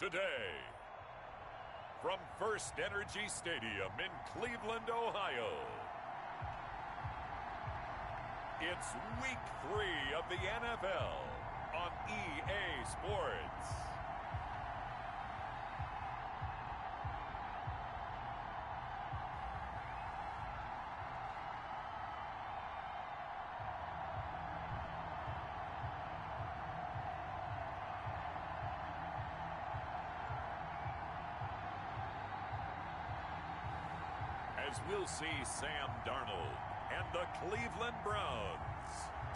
today. From First Energy Stadium in Cleveland, Ohio, it's Week 3 of the NFL on EA Sports. As we'll see Sam Darnold and the Cleveland Browns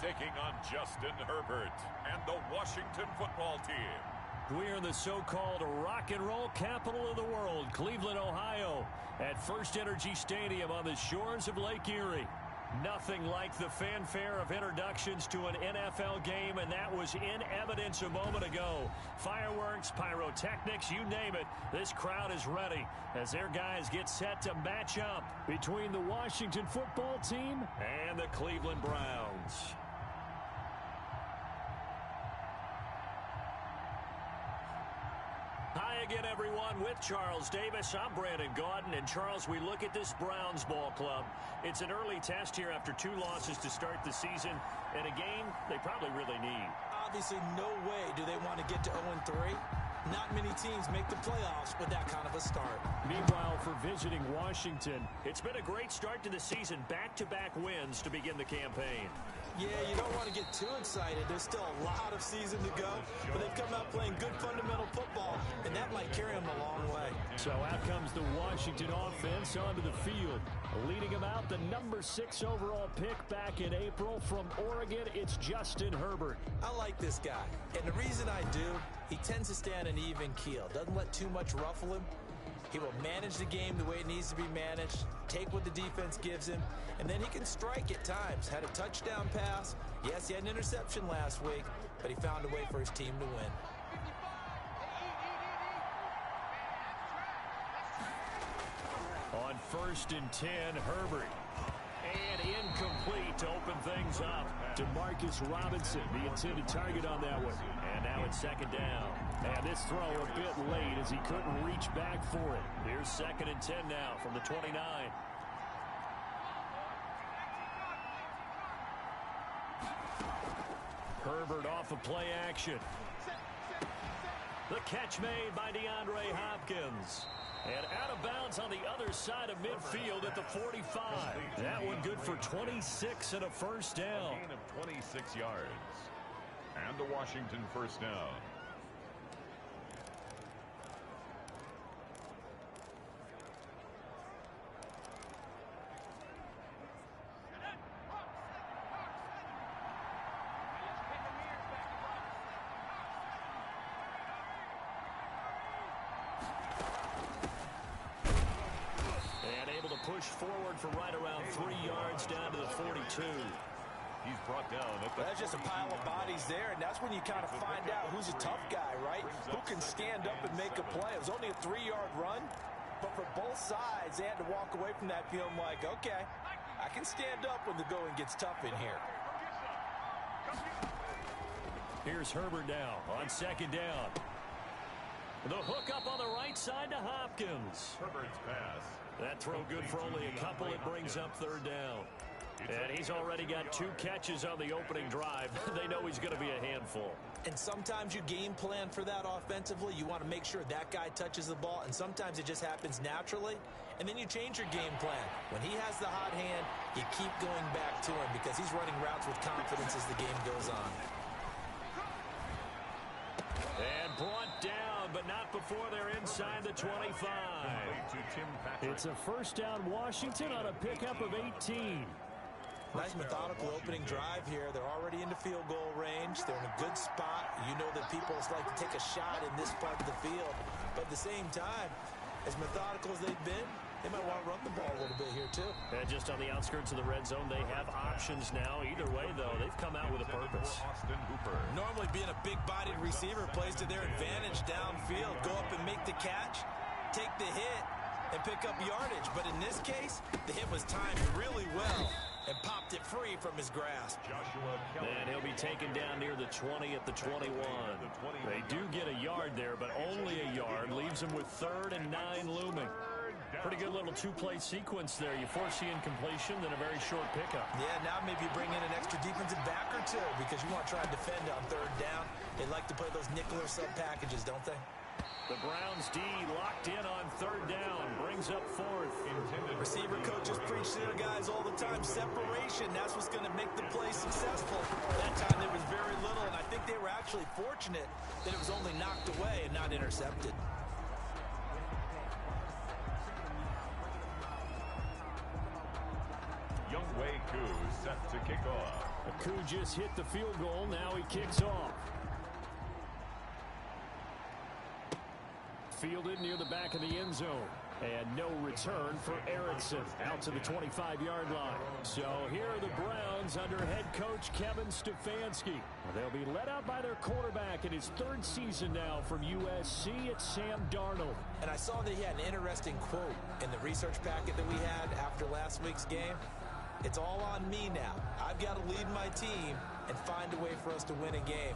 taking on Justin Herbert and the Washington football team. We're in the so-called rock and roll capital of the world, Cleveland, Ohio, at First Energy Stadium on the shores of Lake Erie. Nothing like the fanfare of introductions to an NFL game, and that was in evidence a moment ago. Fireworks, pyrotechnics, you name it, this crowd is ready as their guys get set to match up between the Washington football team and the Cleveland Browns. Hi again, everyone. With Charles Davis, I'm Brandon Gaudin. And Charles, we look at this Browns ball club. It's an early test here after 2 losses to start the season, and a game they probably really need. Obviously, no way do they want to get to 0-3. Not many teams make the playoffs with that kind of a start. Meanwhile, for visiting Washington, it's been a great start to the season. Back-to-back wins to begin the campaign. Yeah, you don't want to get too excited. There's still a lot of season to go, but they've come out playing good fundamental football, and that might carry them a long way. So out comes the Washington offense onto the field. Leading them out, the number 6 overall pick back in April from Oregon, it's Justin Herbert. I like this guy, and the reason I do, he tends to stay on an even keel, doesn't let too much ruffle him. He will manage the game the way it needs to be managed, take what the defense gives him, and then he can strike at times. Had a touchdown pass. Yes, he had an interception last week, but he found a way for his team to win. On 1st and 10, Herbert. And incomplete to open things up. To Marcus Robinson, the intended target on that one. And now it's 2nd down. And this throw a bit late as he couldn't reach back for it. Here's 2nd and 10 now from the 29. Herbert off of play action. The catch made by DeAndre Hopkins. And out of bounds on the other side of midfield at the 45. That one good for 26 and a first down. A gain of 26 yards. And the Washington first down. Push forward for right around 3 yards down to the 42. He's brought down. That's just a pile of bodies there, and that's when you kind of find out who's a tough guy, right? Who can stand up and make a play. It was only a 3-yard run, but for both sides, they had to walk away from that feeling like, okay, I can stand up when the going gets tough in here. Here's Herbert now on 2nd down. The hook up on the right side to Hopkins. Herbert's pass. That throw good for only a couple. It brings up 3rd down. And he's already got 2 catches on the opening drive. They know he's going to be a handful. And sometimes you game plan for that offensively. You want to make sure that guy touches the ball, and sometimes it just happens naturally. And then you change your game plan. When he has the hot hand, you keep going back to him because he's running routes with confidence as the game goes on. And brought down, but not before they're inside the 25. It's a first down Washington on a pickup of 18. Nice methodical opening drive here. They're already into field goal range. They're in a good spot. You know that people like to take a shot in this part of the field. But at the same time, as methodical as they've been, they might want to run the ball a little bit here, too. And just on the outskirts of the red zone, they have options now. Either way, though, they've come out with a purpose. Normally, being a big-bodied receiver plays to their advantage downfield. Go up and make the catch, take the hit, and pick up yardage. But in this case, the hit was timed really well, and popped it free from his grasp. And he'll be taken down near the 20 at the 21. They do get a yard there, but only a yard. Leaves them with 3rd and 9 looming. Pretty good little two-play sequence there. You force the incompletion, then a very short pickup. Yeah, now maybe you bring in an extra defensive back or two because you want to try and defend on 3rd down. They like to play those nickel or sub packages, don't they? The Browns D locked in on 3rd down. Brings up 4th. Receiver coaches preach to their guys all the time. Separation, that's what's going to make the play successful. That time there was very little, and I think they were actually fortunate that it was only knocked away and not intercepted. Younghoe Koo set to kick off. Koo just hit the field goal. Now he kicks off. Fielded near the back of the end zone. And no return for Erickson out to the 25-yard line. So here are the Browns under head coach Kevin Stefanski. They'll be led out by their quarterback in his 3rd season now from USC. It's Sam Darnold. And I saw that he had an interesting quote in the research packet that we had after last week's game. It's all on me now. I've got to lead my team and find a way for us to win a game.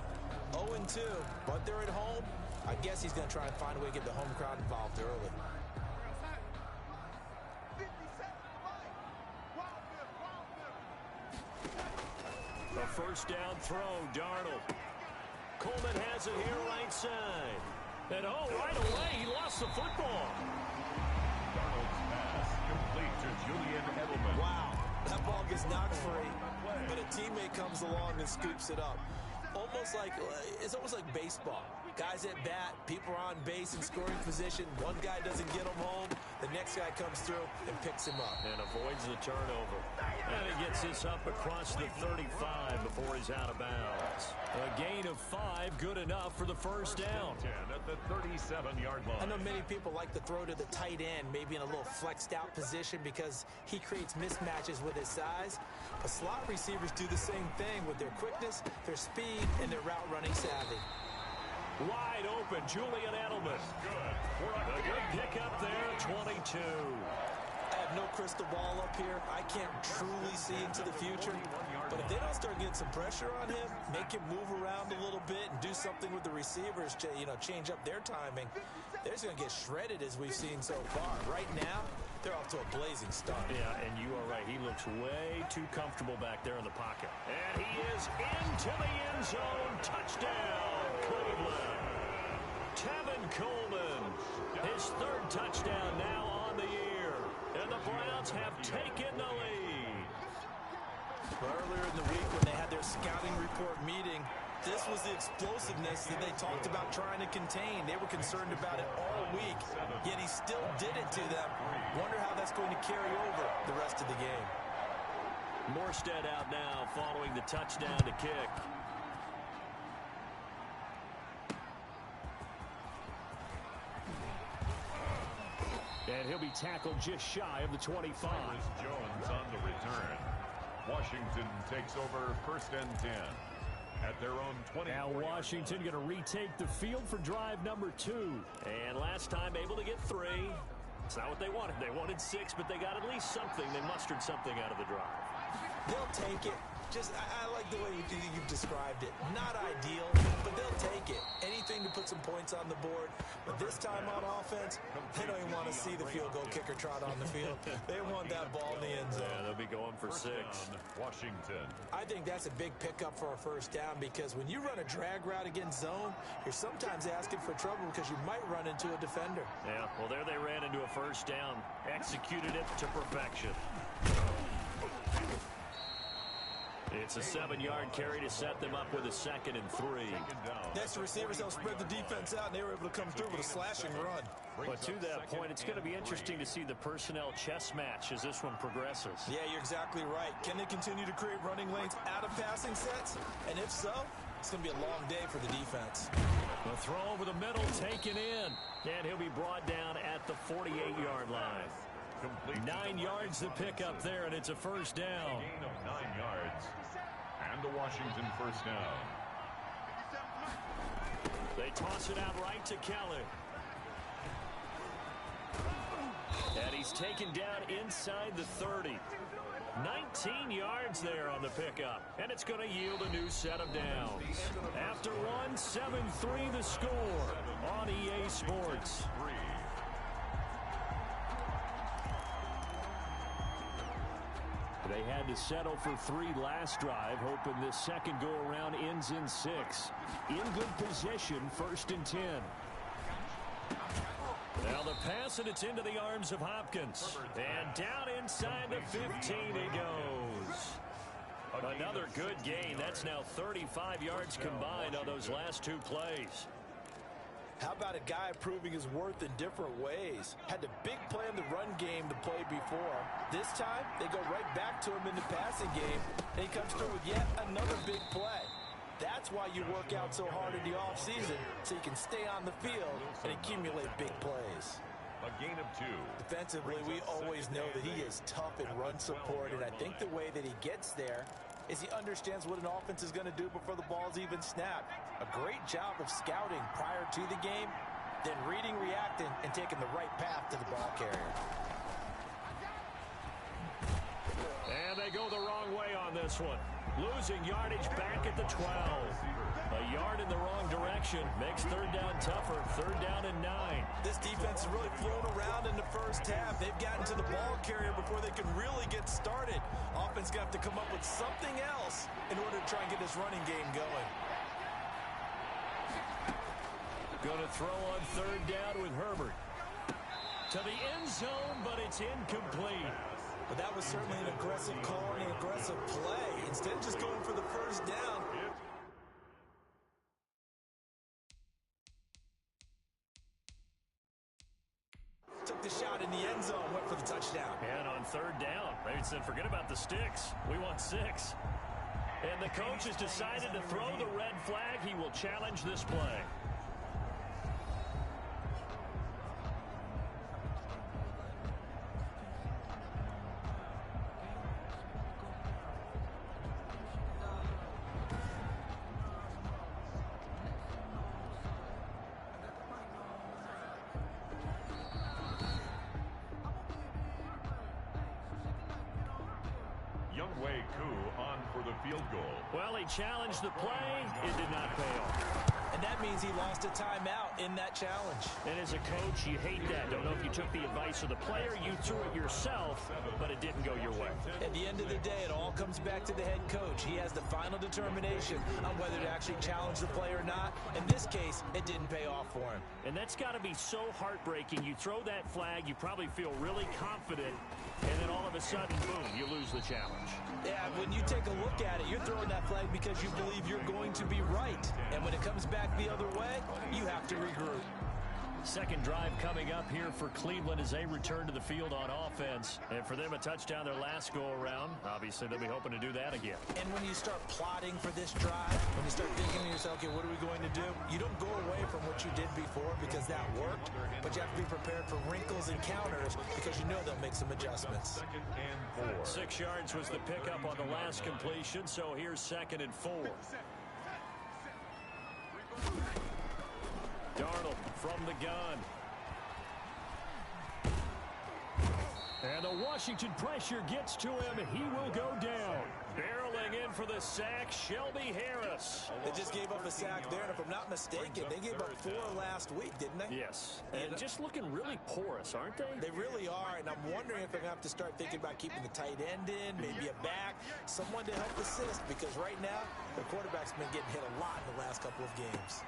0-2, but they're at home. I guess he's going to try and find a way to get the home crowd involved early. A 1st down throw, Darnold. Coleman has it here right side. And right away, he lost the football. Darnold's pass complete to Julian Edelman. Wow, that ball gets knocked free, but a teammate comes along and scoops it up. It's almost like baseball. Guys at bat, people are on base in scoring position. One guy doesn't get him home. The next guy comes through and picks him up. And avoids the turnover. And he gets this up across the 35 before he's out of bounds. A gain of 5, good enough for the 1st down. 10 at the 37-yard line. I know many people like to throw to the tight end, maybe in a little flexed out position because he creates mismatches with his size. But slot receivers do the same thing with their quickness, their speed, and their route running savvy. Wide open, Julian Edelman. A good pickup there, 22. I have no crystal ball up here. I can't truly see into the future. But if they don't start getting some pressure on him, make him move around a little bit and do something with the receivers, change up their timing, they're just going to get shredded as we've seen so far. Right now, they're off to a blazing start. Yeah, and you are right. He looks way too comfortable back there in the pocket. And he is into the end zone. Touchdown, Cleveland. Tevin Coleman, his 3rd touchdown now on the year. And the Browns have taken the lead. Earlier in the week when they had their scouting report meeting, this was the explosiveness that they talked about trying to contain. They were concerned about it all week, yet he still did it to them. Wonder how that's going to carry over the rest of the game. Morstead out now following the touchdown to kick. And he'll be tackled just shy of the 25. Jones on the return. Washington takes over 1st and 10 at their own 20. Now Washington going to retake the field for drive number 2. And last time able to get 3. It's not what they wanted. They wanted 6, but they got at least something. They mustered something out of the drive. They'll take it. I like the way you've described it. Not ideal, but they'll take it. Anything to put some points on the board. But this time on offense, they don't even want to see the field goal kicker trot on the field. They want that ball in the end zone. Yeah, they'll be going for 6. Washington. I think that's a big pickup for a 1st down because when you run a drag route against zone, you're sometimes asking for trouble because you might run into a defender. Yeah, well, there they ran into a 1st down. Executed it to perfection. It's a 7-yard carry to set them up with a 2nd and 3. Next, the receivers help spread the defense out, and they were able to come through with a slashing run. But to that point, it's going to be interesting to see the personnel chess match as this one progresses. Yeah, you're exactly right. Can they continue to create running lanes out of passing sets? And if so, it's going to be a long day for the defense. The throw over the middle taken in. And he'll be brought down at the 48-yard line. 9 yards to pick up there, and it's a 1st down. Gain of 9 yards. And the Washington 1st down. They toss it out right to Kelly. And he he's taken down inside the 30. 19 yards there on the pickup, and it's going to yield a new set of downs. After one, 7-3 the score on EA Sports. They had to settle for 3 last drive, hoping this second go-around ends in 6. In good position, 1st and 10. Now the pass, and it's into the arms of Hopkins. And down inside the 15 he goes. Another good gain. That's now 35 yards combined on those last 2 plays. How about a guy proving his worth in different ways? Had the big play in the run game to play before. This time, they go right back to him in the passing game, and he comes through with yet another big play. That's why you work out so hard in the offseason, so you can stay on the field and accumulate big plays. A gain of 2. Defensively, we always know that he is tough in run support, and I think the way that he gets there is he understands what an offense is going to do before the ball's even snapped. A great job of scouting prior to the game, then reading, reacting, and taking the right path to the ball carrier. And they go the wrong way on this one. Losing yardage back at the 12. A yard in the wrong direction makes 3rd down tougher. 3rd down and 9. This defense has really flown around in the first half. They've gotten to the ball carrier before they can really get started. Offense going to have to come up with something else in order to try and get this running game going. Going to throw on 3rd down with Herbert. To the end zone, but it's incomplete. But that was certainly an aggressive call and an aggressive play. Instead of just going for the 1st down. Took the shot in the end zone, went for the touchdown. And on 3rd down, they said, forget about the sticks. We want 6. And the coach has decided to throw the red flag. He will challenge this play. Well, he challenged the play. It did not pay off. And that means he lost a timeout in that challenge. And as a coach, you hate that. Don't know if you took the advice of the player. You threw it yourself, but it didn't go your way. At the end of the day, it all comes back to the head coach. He has the final determination on whether to actually challenge the play or not. In this case, it didn't pay off for him. And that's got to be so heartbreaking. You throw that flag, you probably feel really confident, and then all of a sudden, boom, you lose the challenge. Yeah, when you take a look at it, you're throwing that flag because you believe you're going to be right. And when it comes back the other way, you have to regroup. Second drive coming up here for Cleveland as they return to the field on offense. And for them, a touchdown their last go-around. Obviously, they'll be hoping to do that again. And when you start plotting for this drive, when you start thinking to yourself, okay, what are we going to do? You don't go away from what you did before because that worked, but you have to be prepared for wrinkles and counters because you know they'll make some adjustments. 6 yards was the pickup on the last completion, so here's 2nd and 4. Darnold from the gun. And the Washington pressure gets to him. He will go down. Barreling in for the sack, Shelby Harris. They just gave up a sack there, and if I'm not mistaken, they gave up 4 last week, didn't they? Yes. And just looking really porous, aren't they? They really are, and I'm wondering if they're going to have to start thinking about keeping the tight end in, maybe a back, someone to help assist, because right now, the quarterback's been getting hit a lot in the last couple of games.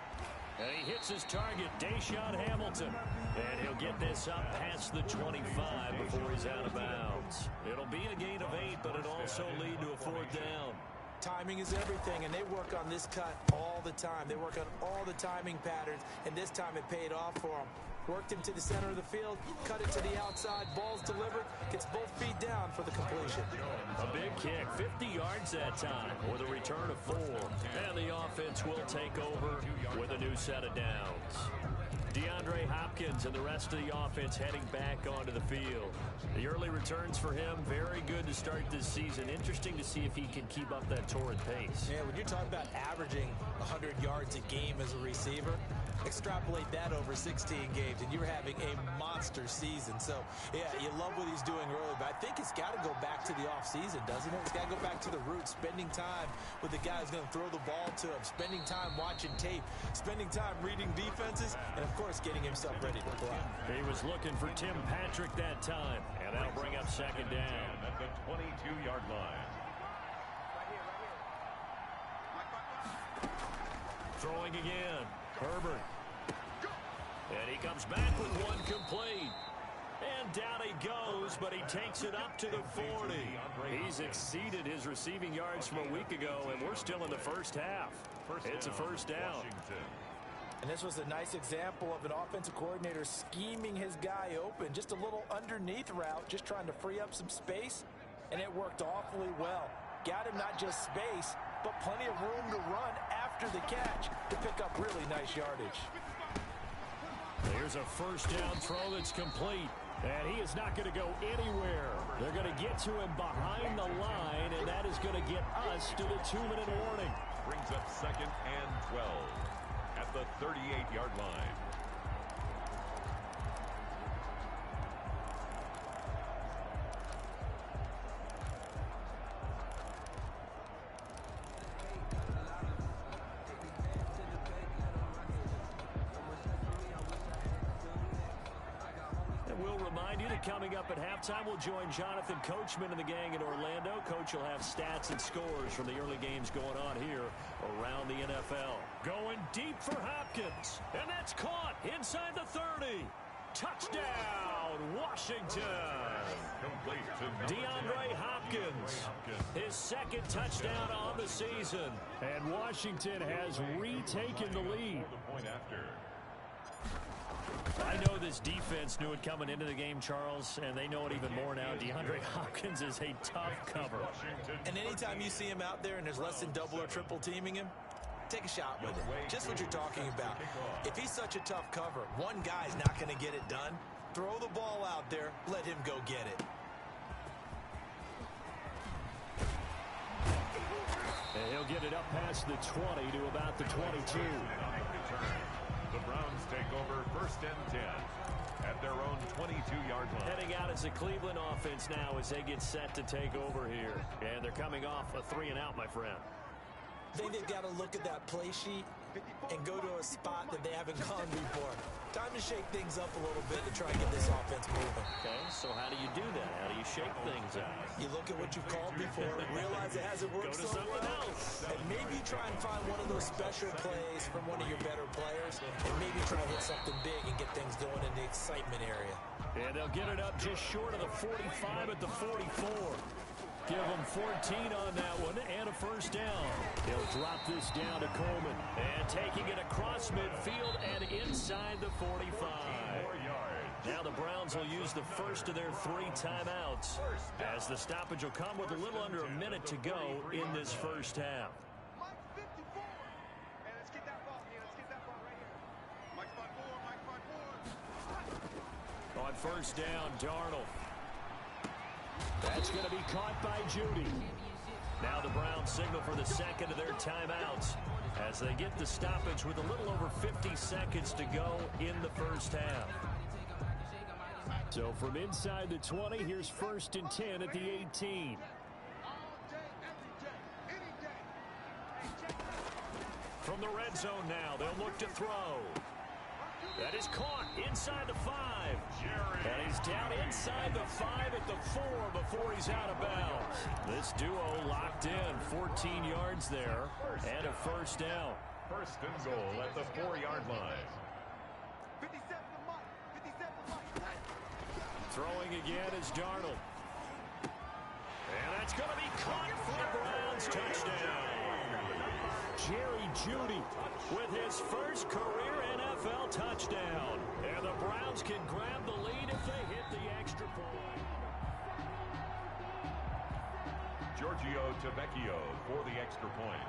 And he hits his target, Deshaun Hamilton. And he'll get this up past the 25 before he's out of bounds. It'll be a gain of 8, but it'll also lead to a 4th down. Timing is everything, and they work on this cut all the time. They work on all the timing patterns, and this time it paid off for them. Worked him to the center of the field, cut it to the outside, ball's delivered, gets both feet down for the completion. A big kick, 50 yards that time, with a return of 4. And the offense will take over with a new set of downs. DeAndre Hopkins and the rest of the offense heading back onto the field. The early returns for him, very good to start this season. Interesting to see if he can keep up that torrid pace. Yeah, when you're talking about averaging 100 yards a game as a receiver, Extrapolate that over 16 games, and you're having a monster season. So, yeah, you love what he's doing early, but I think it's got to go back to the offseason, doesn't it? It's got to go back to the roots, spending time with the guy who's going to throw the ball to him, spending time watching tape, spending time reading defenses, and, of course, getting himself ready to play. He was looking for Tim Patrick that time, and that'll bring up second down. At the 22-yard line. Throwing again. Herbert. And he comes back with one complete. And down he goes, but he takes it up to the 40. He's exceeded his receiving yards from a week ago, and we're still in the first half. It's a first down. And this was a nice example of an offensive coordinator scheming his guy open. Just a little underneath route, just trying to free up some space, and it worked awfully well. Got him not just space, but plenty of room to run after the catch to pick up really nice yardage. Here's a first down throw that's complete. And he is not going to go anywhere. They're going to get to him behind the line, and that is going to get us to the 2-minute warning. Brings up second and 12 at the 38-yard line. Coming up at halftime, we'll join Jonathan Coachman and the gang in Orlando. Coach will have stats and scores from the early games going on here around the NFL. Going deep for Hopkins, and that's caught inside the 30. Touchdown, Washington. DeAndre Hopkins, his second touchdown on the season. And Washington has retaken the lead. I know this defense knew it coming into the game, Charles, and they know it even more now. DeAndre Hopkins is a tough cover. And anytime you see him out there and there's less than double or triple teaming him, take a shot with it. Just what you're talking about. If he's such a tough cover, one guy's not going to get it done. Throw the ball out there. Let him go get it. And he'll get it up past the 20 to about the 22. The Browns take over first and 10 at their own 22-yard line. Heading out as a Cleveland offense now as they get set to take over here. And they're coming off a 3-and-out, my friend. I think they've got to look at that play sheet and go to a spot that they haven't gone before. Time to shake things up a little bit to try and get this offense moving. Okay, so how do you do that? How do you shake things up? You look at what you've called before, realize it hasn't worked so well, and maybe try and find one of those special plays from one of your better players, and maybe try and hit something big and get things going in the excitement area. And they'll get it up just short of the 45 at the 44. Give them 14 on that one and a first down. He'll drop this down to Coleman. And taking it across midfield and inside the 45. Now the Browns will use the first of their 3 timeouts as the stoppage will come with a little under a minute to go in this first half. On first down, Darnold. That's going to be caught by Judy. Now the Browns signal for the second of their timeouts as they get the stoppage with a little over 50 seconds to go in the first half. So from inside the 20, here's first and 10 at the 18. From the red zone now, they'll look to throw. That is caught inside the 5. And he's down inside the 5 at the 4 before he's out of bounds. This duo locked in, 14 yards there, and a first down. First and goal at the 4-yard line. Throwing again is Darnold. And that's going to be caught for the Browns. Touchdown. Jerry Jeudy with his first career NFL touchdown. And the Browns can grab the lead if they hit the extra point. Giorgio Tavecchio for the extra point.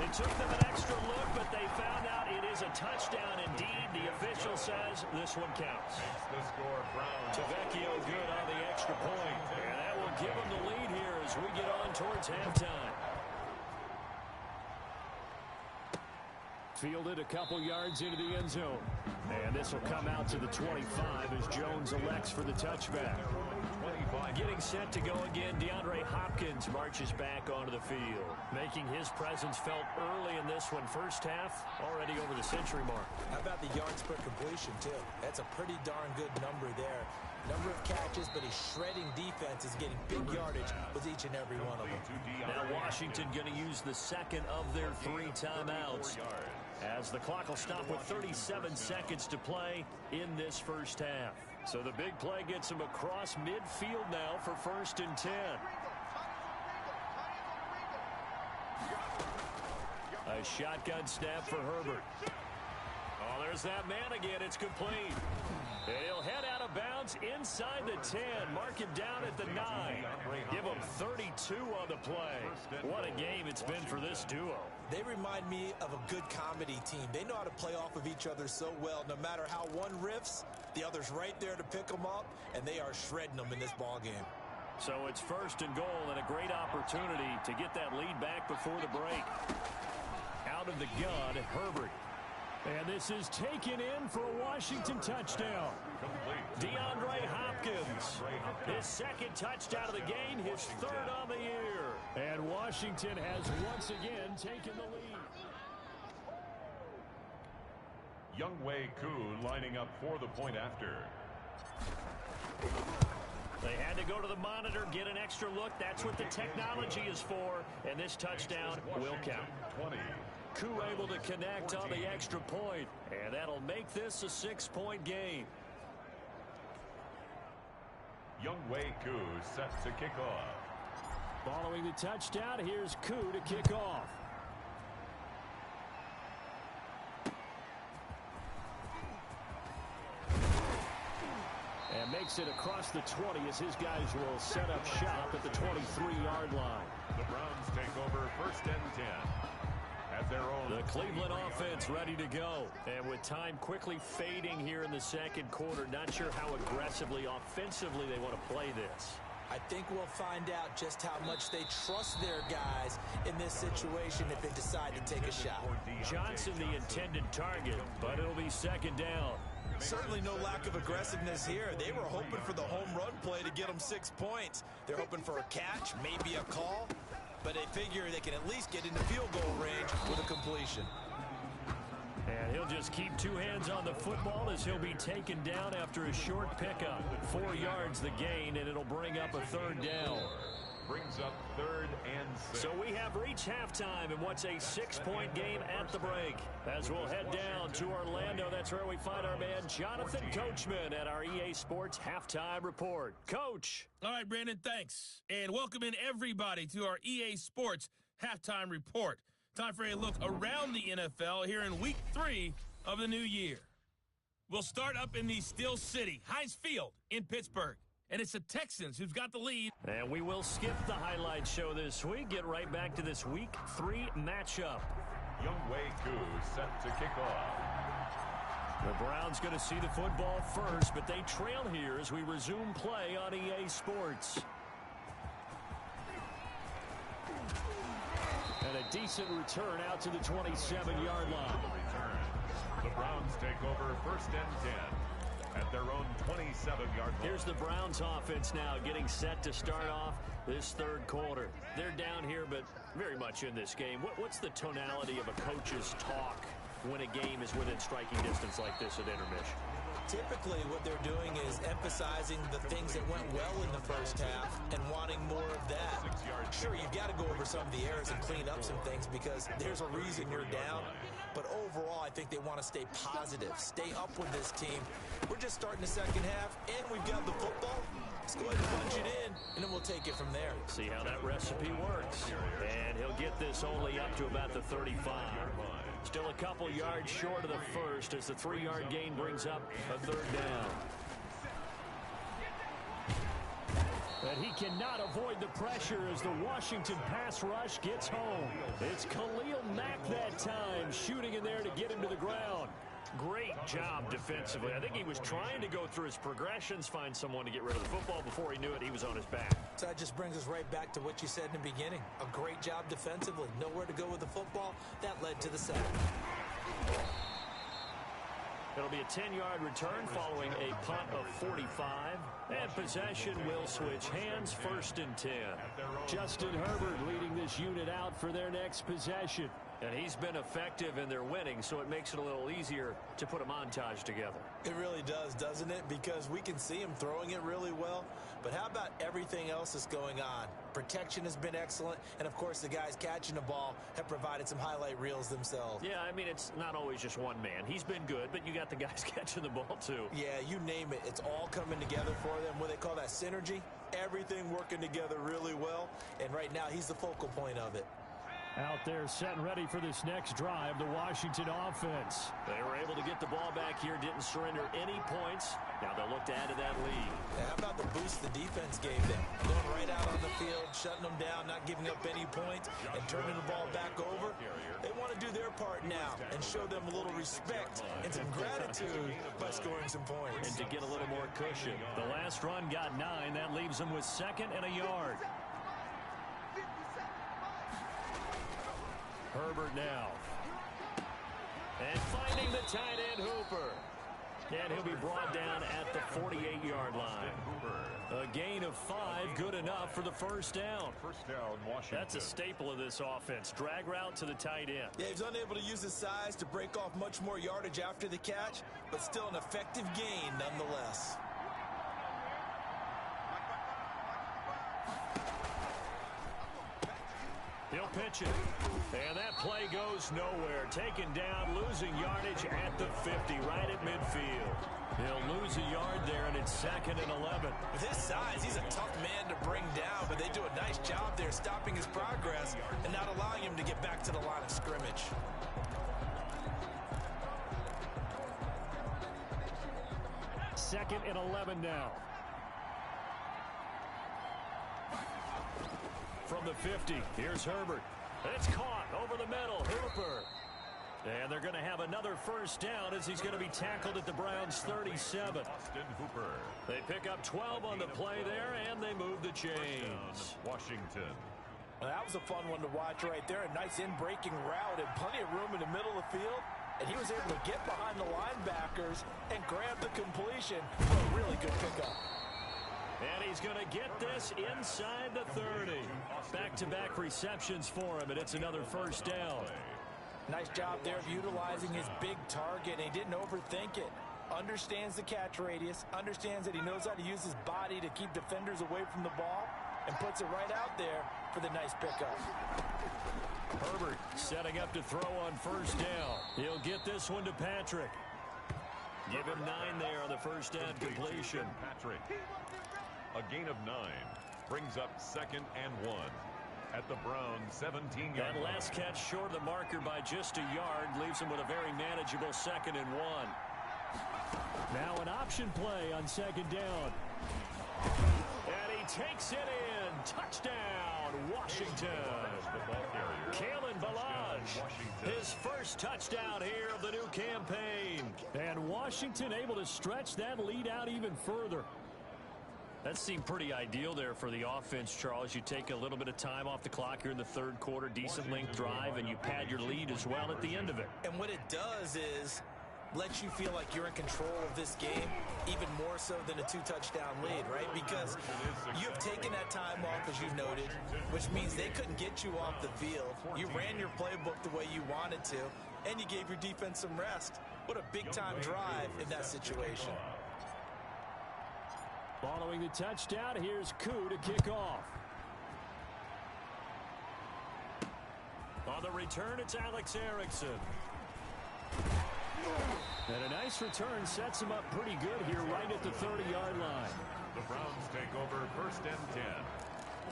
It took them an extra look, but they found out it is a touchdown indeed. The official says this one counts. Makes the score Browns. Tavecchio good on the extra point. And that will give them the lead here as we get on towards halftime. Fielded a couple yards into the end zone. And this will come out to the 25 as Jones elects for the touchback. Getting set to go again, DeAndre Hopkins marches back onto the field, making his presence felt early in this one. First half, already over the century mark. How about the yards per completion, too? That's a pretty darn good number there. Number of catches, but he's shredding defenses, getting big yardage with each and every one of them. Now Washington going to use the second of their 3 timeouts, as the clock will stop with 37 seconds to play in this first half. So the big play gets him across midfield now for 1st and 10. A shotgun snap for Herbert. Oh, there's that man again. It's complete. And he'll head out of bounds inside the 10. Mark him down at the 9. Give him 32 on the play. What a game it's been for this duo. They remind me of a good comedy team. They know how to play off of each other so well. No matter how one riffs, the other's right there to pick them up, and they are shredding them in this ball game. So it's 1st and goal, and a great opportunity to get that lead back before the break. Out of the gun, Herbert. And this is taken in for a Washington touchdown. DeAndre Hopkins, his 2nd touchdown of the game, his 3rd on the year. And Washington has once again taken the lead. Younghoe Koo lining up for the point after. They had to go to the monitor, get an extra look. That's what the technology is for. And this touchdown will count. 20. Koo able to connect on the extra point, and that'll make this a 6-point game. Younghoe Koo set to kick off. Following the touchdown, here's Koo to kick off. And makes it across the 20 as his guys will set up shop at the 23-yard line. The Browns take over 1st and 10. At their own. The Cleveland offense ready to go. And with time quickly fading here in the 2nd quarter, not sure how aggressively, offensively they want to play this. I think we'll find out just how much they trust their guys in this situation if they decide to take a shot. Johnson the intended target, but it'll be 2nd down. Certainly no lack of aggressiveness here. They were hoping for the home run play to get them 6 points. They're hoping for a catch, maybe a call, but they figure they can at least get into field goal range with a completion. And he'll just keep 2 hands on the football as he'll be taken down after a short pickup. 4 yards the gain, and it'll bring up a 3rd down. Brings up 3rd and 6. So we have reached halftime in what's a 6-point game at the break. As we'll head down to Orlando, that's where we find our man Jonathan Coachman at our EA Sports Halftime Report. Coach. All right, Brandon, thanks. And welcome in everybody to our EA Sports Halftime Report. Time for a look around the NFL here in Week 3 of the new year. We'll start up in the Steel City, Heinz Field in Pittsburgh. And it's the Texans who's got the lead. And we will skip the highlight show this week. Get right back to this Week 3 matchup. Younghoe Koo set to kick off. The Browns going to see the football first, but they trail here as we resume play on EA Sports. And a decent return out to the 27-yard line. The Browns take over 1st and 10. At their own 27-yard line. Here's the Browns offense now getting set to start off this 3rd quarter. They're down here, but very much in this game. What's the tonality of a coach's talk when a game is within striking distance like this at intermission? Typically, what they're doing is emphasizing the things that went well in the first half and wanting more of that. Sure, you've got to go over some of the errors and clean up some things because there's a reason you're down. But overall, I think they want to stay positive, stay up with this team. We're just starting the 2nd half, and we've got the football. Let's go ahead and punch it in, and then we'll take it from there. See how that recipe works. And he'll get this only up to about the 35. Still a couple yards short of the first as the 3-yard gain brings up a 3rd down. But he cannot avoid the pressure as the Washington pass rush gets home. It's Khalil Mack that time, shooting in there to get him to the ground. Great job defensively. I think he was trying to go through his progressions, find someone to get rid of the football. Before he knew it, he was on his back. So that just brings us right back to what you said in the beginning. A great job defensively. Nowhere to go with the football. That led to the sack. It'll be a 10-yard return following a punt of 45. And possession will switch hands, 1st and 10. Justin Herbert leading this unit out for their next possession. And he's been effective in their winning, so it makes it a little easier to put a montage together. It really does, doesn't it? Because we can see him throwing it really well. But how about everything else that's going on? Protection has been excellent. And, of course, the guys catching the ball have provided some highlight reels themselves. Yeah, I mean, it's not always just one man. He's been good, but you got the guys catching the ball, too. Yeah, you name it. It's all coming together for them. What they call that synergy. Everything working together really well. And right now, he's the focal point of it. Out there set and ready for this next drive, the Washington offense. They were able to get the ball back here, didn't surrender any points. Now they'll look to add to that lead. Yeah, how about the boost the defense gave them? Going right out on the field, shutting them down, not giving up any points, and turning the ball back over. They want to do their part now and show them a little respect and some gratitude by scoring some points. And to get a little more cushion. The last run got 9. That leaves them with 2nd and a yard. Herbert now. And finding the tight end, Hooper. And he'll be brought down at the 48-yard line. A gain of 5, good enough for the 1st down. First down, Washington. That's a staple of this offense. Drag route to the tight end. Yeah, he's unable to use his size to break off much more yardage after the catch, but still an effective gain nonetheless. He'll pitch it. And that play goes nowhere. Taken down, losing yardage at the 50, right at midfield. He'll lose a yard there, and it's 2nd and 11. With his size, he's a tough man to bring down, but they do a nice job there stopping his progress and not allowing him to get back to the line of scrimmage. Second and 11 now. From the 50, here's Herbert. It's caught over the middle. Hooper. And they're going to have another 1st down as he's going to be tackled at the Browns' 37. Austin Hooper. They pick up 12 on the play there, and they move the chains. Washington. Well, that was a fun one to watch right there. A nice in-breaking route and plenty of room in the middle of the field. And he was able to get behind the linebackers and grab the completion for a really good pickup. And he's going to get this inside the 30. Back-to-back receptions for him, and it's another 1st down. Nice job there of utilizing his big target. And he didn't overthink it. Understands the catch radius. Understands that he knows how to use his body to keep defenders away from the ball. And puts it right out there for the nice pickup. Herbert setting up to throw on 1st down. He'll get this one to Patrick. Give him 9 there on the 1st down completion. Patrick. A gain of 9 brings up 2nd and 1 at the Browns' 17-yard line. That last catch short of the marker by just a yard leaves him with a very manageable 2nd and 1. Now an option play on 2nd down. And he takes it in. Touchdown, Washington. Kalen Ballage, his 1st touchdown here of the new campaign. And Washington able to stretch that lead out even further. That seemed pretty ideal there for the offense, Charles. You take a little bit of time off the clock here in the 3rd quarter, decent length drive, and you pad your lead as well at the end of it. And what it does is lets you feel like you're in control of this game, even more so than a 2-touchdown lead, right? Because you've taken that time off, as you noted, which means they couldn't get you off the field. You ran your playbook the way you wanted to, and you gave your defense some rest. What a big-time drive in that situation. Following the touchdown, here's Koo to kick off. On the return, it's Alex Erickson. And a nice return sets him up pretty good here right at the 30-yard line. The Browns take over 1st and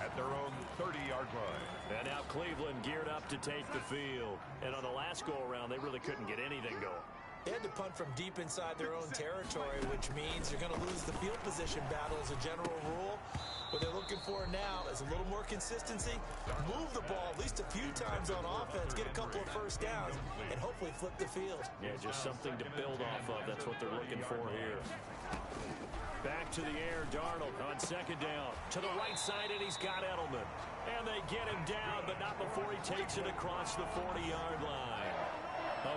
10 at their own 30-yard line. And now Cleveland geared up to take the field. And on the last go-around, they really couldn't get anything going. They had to punt from deep inside their own territory, which means you're going to lose the field position battle as a general rule. What they're looking for now is a little more consistency, move the ball at least a few times on offense, get a couple of 1st downs, and hopefully flip the field. Yeah, just something to build off of. That's what they're looking for here. Back to the air, Darnold on 2nd down. To the right side, and he's got Edelman. And they get him down, but not before he takes it across the 40-yard line.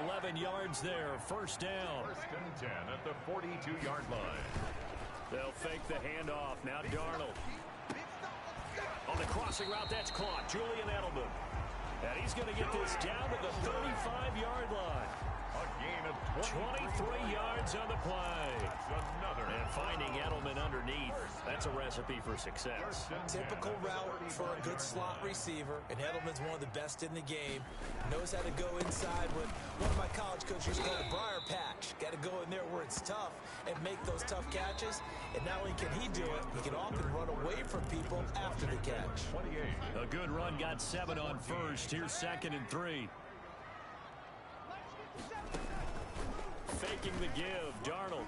11 yards there, first down. 1st and 10 at the 42-yard line. They'll fake the handoff. Now Darnold. On the crossing route, that's caught. Julian Edelman. And he's going to get this down to the 35-yard line. A gain of 23 yards on the play. That's another. And finding Edelman underneath, that's a recipe for success. Typical route for a good slot receiver, and Edelman's one of the best in the game. Knows how to go inside what one of my college coaches called a briar patch. Got to go in there where it's tough and make those tough catches. And not only can he do it, he can often run away from people after the catch. 28. A good run, got 7 on first. Here's 2nd and 3. Faking the give, Darnold.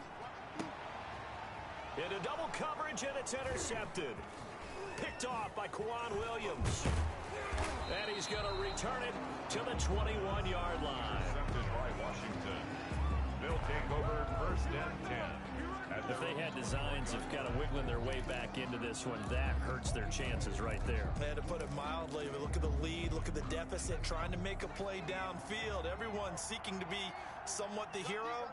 Into double coverage, and it's intercepted. Picked off by Quan Williams. And he's going to return it to the 21-yard line. Intercepted by Washington. They'll take over 1st and 10. If they had designs of kind of wiggling their way back into this one, that hurts their chances right there. To put it mildly, but look at the lead, look at the deficit, trying to make a play downfield. Everyone seeking to be somewhat the hero.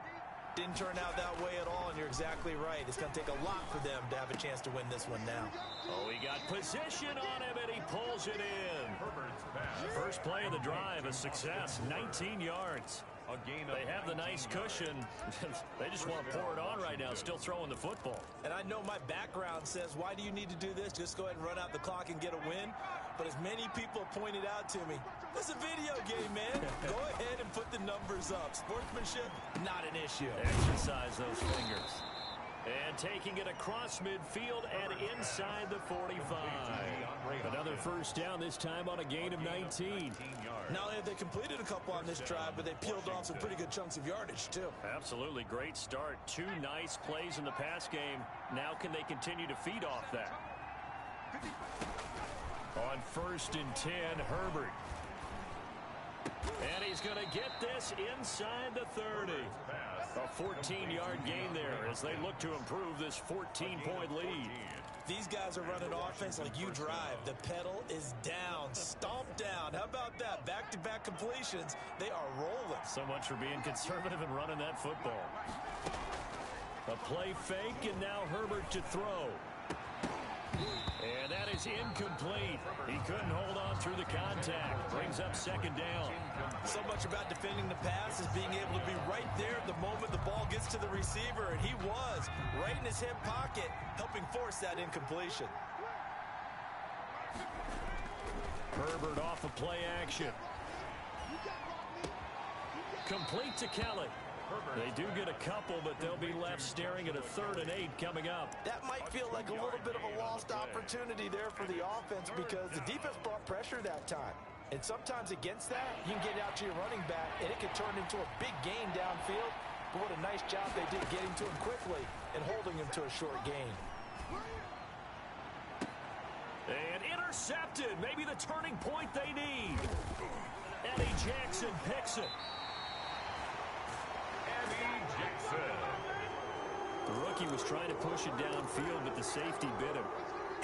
Didn't turn out that way at all, and you're exactly right. It's going to take a lot for them to have a chance to win this one now. Oh, he got position on him, and he pulls it in. Herbert's pass. First play of the drive, a success, 19 yards. A gain of They have the nice cushion. They just want to pour it on right now, still throwing the football. And I know my background says, why do you need to do this? Just go ahead and run out the clock and get a win. But as many people pointed out to me, this is a video game, man. Go ahead and put the numbers up. Sportsmanship, not an issue. Exercise those fingers. And taking it across midfield and inside the 45. Another first down, this time on a gain of 19. Not only have they completed a couple on this drive, but they peeled off some pretty good chunks of yardage, too. Absolutely great start. 2 nice plays in the pass game. Now can they continue to feed off that? On 1st and 10, Herbert. And he's going to get this inside the 30. A 14-yard gain there as they look to improve this 14-point lead. These guys are running offense like you drive. The pedal is down, stomped down. How about that? Back-to-back completions. They are rolling. So much for being conservative and running that football. A play fake, and now Herbert to throw. And that is incomplete. He couldn't hold on through the contact. Brings up 2nd down. So much about defending the pass is being able to be right there at the moment the ball gets to the receiver, and he was right in his hip pocket, helping force that incompletion. Herbert off of play action. Complete to Kelly. They do get a couple, but they'll be left staring at a 3rd and 8 coming up. That might feel like a little bit of a lost opportunity there for the offense because the defense brought pressure that time. And sometimes against that, you can get out to your running back, and it can turn into a big gain downfield. But what a nice job they did getting to him quickly and holding him to a short gain. And intercepted. Maybe the turning point they need. Eddie Jackson picks it. The rookie was trying to push it downfield, but the safety bit him.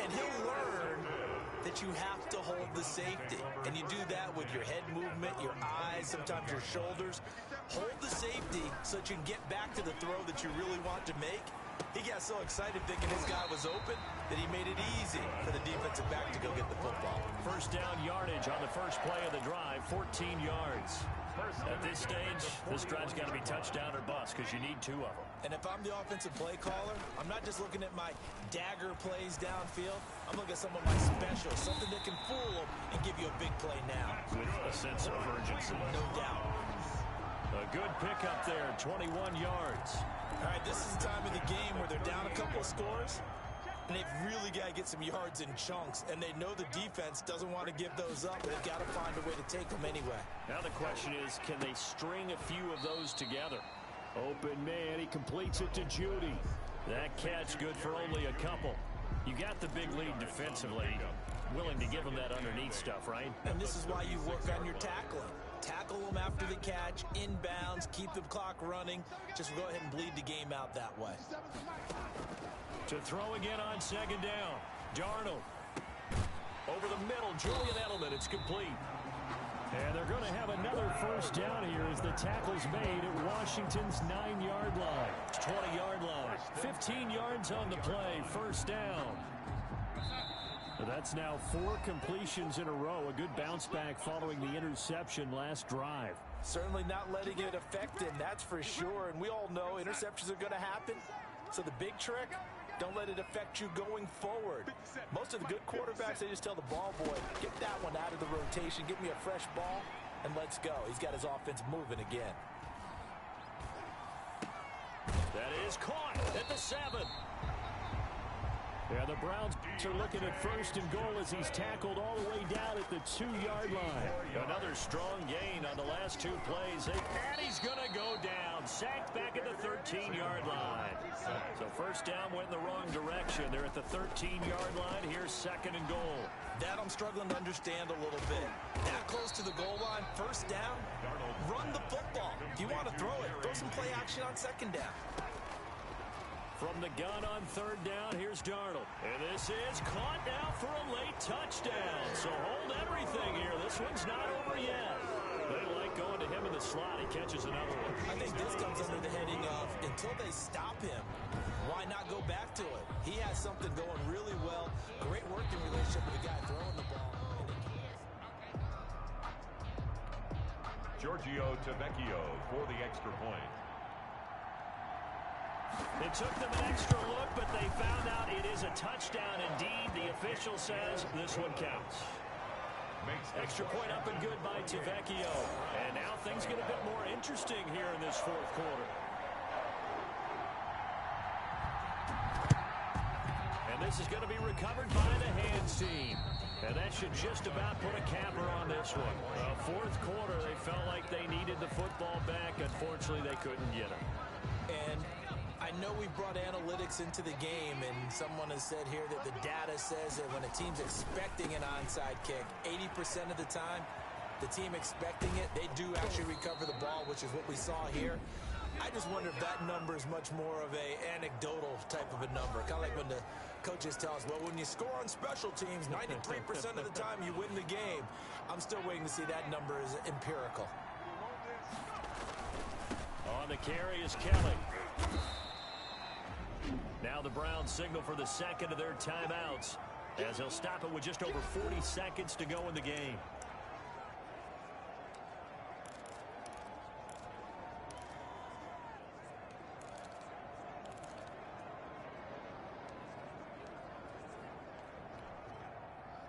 And he'll learn that you have to hold the safety. And you do that with your head movement, your eyes, sometimes your shoulders. Hold the safety so that you can get back to the throw that you really want to make. He got so excited thinking his guy was open that he made it easy for the defensive back to go get the football. First down yardage on the first play of the drive, 14 yards. At this stage, this drive's got to be touchdown or bust because you need 2 of them. And if I'm the offensive play caller, I'm not just looking at my dagger plays downfield. I'm looking at some of my specials, something that can fool them and give you a big play now. With a sense of urgency. No doubt. A good pickup there, 21 yards. All right, this is the time of the game where they're down a couple of scores, and they've really got to get some yards in chunks, and they know the defense doesn't want to give those up, but they've got to find a way to take them anyway. Now the question is, can they string a few of those together? Open man, he completes it to Judy. That catch good for only a couple. You got the big lead defensively. Willing to give them that underneath stuff, right? And this is why you work on your tackling. Tackle them after the catch, inbounds, keep the clock running. Just go ahead and bleed the game out that way. To throw again on 2nd down. Darnold. Over the middle, Julian Edelman. It's complete. And they're going to have another first down here as the tackle's made at Washington's 9-yard line. 20-yard line. 15 yards on the play. First down. That's now 4 completions in a row. A good bounce back following the interception last drive. Certainly not letting it affect him, that's for sure. And we all know interceptions are going to happen. So the big trick, don't let it affect you going forward. Most of the good quarterbacks, they just tell the ball boy, get that one out of the rotation, give me a fresh ball, and let's go. He's got his offense moving again. That is caught at the 7. Yeah, the Browns are looking at first and goal as he's tackled all the way down at the 2-yard line. Another strong gain on the last 2 plays. And he's going to go down. Sacked back at the 13-yard line. So first down went in the wrong direction. They're at the 13-yard line. Here's second and goal. That I'm struggling to understand a little bit. That close to the goal line, first down, run the football. If you want to throw it, throw some play action on second down. From the gun on third down, here's Darnold. And this is caught now for a late touchdown. So hold everything here. This one's not over yet. They like going to him in the slot. He catches another one. I think this comes under the heading of, until they stop him, why not go back to it? He has something going really well. Great working relationship with the guy throwing the ball. Giorgio Tavecchio for the extra point. It took them an extra look, but they found out it is a touchdown indeed. The official says this one counts. Extra point up and good by Tavecchio. And now things get a bit more interesting here in this fourth quarter. And this is going to be recovered by the hands team. And that should just about put a capper on this one. Fourth quarter, they felt like they needed the football back. Unfortunately, they couldn't get it. And I know we brought analytics into the game, and someone has said here that the data says that when a team's expecting an onside kick, 80% of the time, the team expecting it, they do actually recover the ball, which is what we saw here. I just wonder if that number is much more of a anecdotal type of a number. Kind of like when the coaches tell us, well, when you score on special teams, 93% of the time you win the game. I'm still waiting to see that number is empirical. On the carry is Kelly. Now the Browns signal for the second of their timeouts as they'll stop it with just over 40 seconds to go in the game.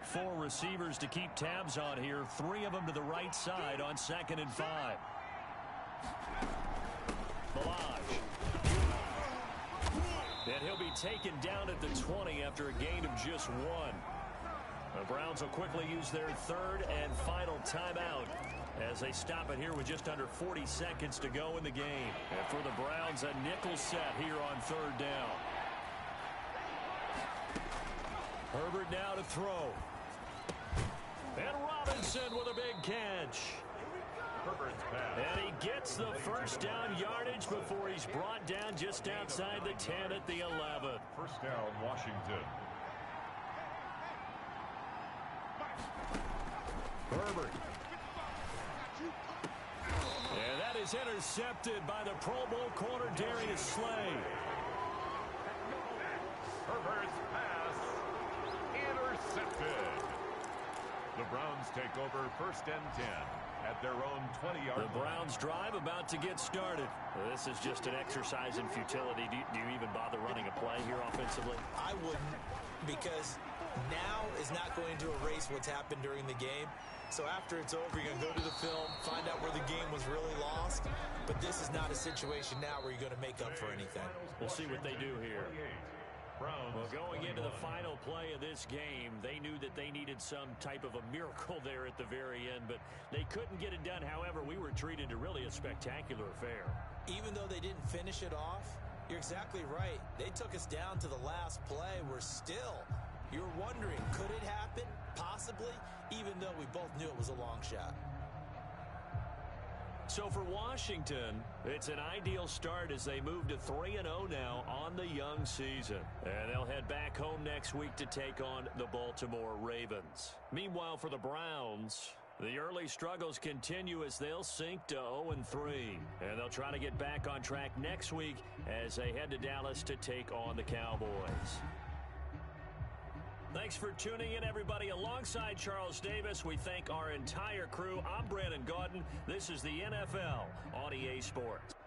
Four receivers to keep tabs on here. 3 of them to the right side on 2nd and 5. Balaj. And he'll be taken down at the 20 after a gain of just 1. The Browns will quickly use their third and final timeout as they stop it here with just under 40 seconds to go in the game. And for the Browns, a nickel set here on third down. Herbert now to throw. And Robinson with a big catch. And he gets the first down yardage before he's brought down just outside the 10 at the 11. First down, Washington. Herbert. And that is intercepted by the Pro Bowl corner Darius Slay. Herbert's pass intercepted. The Browns take over first and 10 at their own 20-yard line. The Browns drive about to get started. This is just an exercise in futility. Do you even bother running a play here offensively? I wouldn't, because now is not going to erase what's happened during the game. So after it's over, you're going to go to the film, find out where the game was really lost. But this is not a situation now where you're going to make up for anything. We'll see what they do here. Well, going into the final play of this game, they knew that they needed some type of a miracle there at the very end, but they couldn't get it done. However, we were treated to really a spectacular affair. Even though they didn't finish it off, you're exactly right. They took us down to the last play. We're still, you're wondering, could it happen? Possibly, even though we both knew it was a long shot. So for Washington, it's an ideal start as they move to 3-0 now on the young season. And they'll head back home next week to take on the Baltimore Ravens. Meanwhile, for the Browns, The early struggles continue as they'll sink to 0-3. And they'll try to get back on track next week as they head to Dallas to take on the Cowboys. Thanks for tuning in, everybody. Alongside Charles Davis, we thank our entire crew. I'm Brandon Gaudin. This is the NFL on EA Sports.